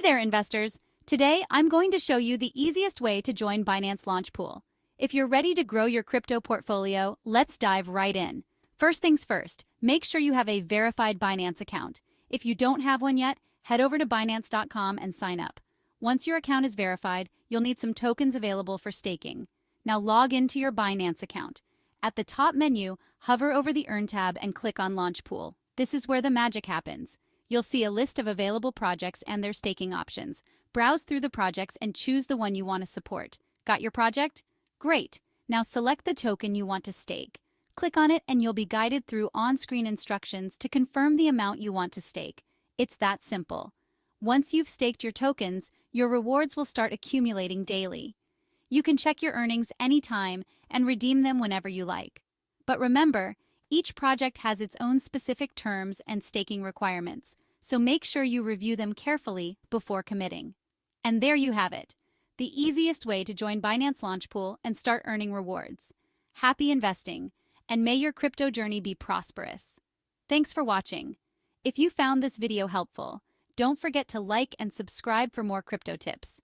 there, investors! Today, I'm going to show you the easiest way to join Binance Launchpool. If you're ready to grow your crypto portfolio, let's dive right in. First things first, make sure you have a verified Binance account. If you don't have one yet, head over to Binance.com and sign up. Once your account is verified, you'll need some tokens available for staking. Now log into your Binance account. At the top menu, hover over the Earn tab and click on Launchpool. This is where the magic happens. You'll see a list of available projects and their staking options. Browse through the projects and choose the one you want to support. Got your project? Great! Now select the token you want to stake. Click on it and you'll be guided through on-screen instructions to confirm the amount you want to stake. It's that simple. Once you've staked your tokens, your rewards will start accumulating daily. You can check your earnings anytime and redeem them whenever you like. But remember, each project has its own specific terms and staking requirements, so make sure you review them carefully before committing. And there you have it, the easiest way to join Binance Launchpool and start earning rewards. Happy investing, and may your crypto journey be prosperous. Thanks for watching. If you found this video helpful, don't forget to like and subscribe for more crypto tips.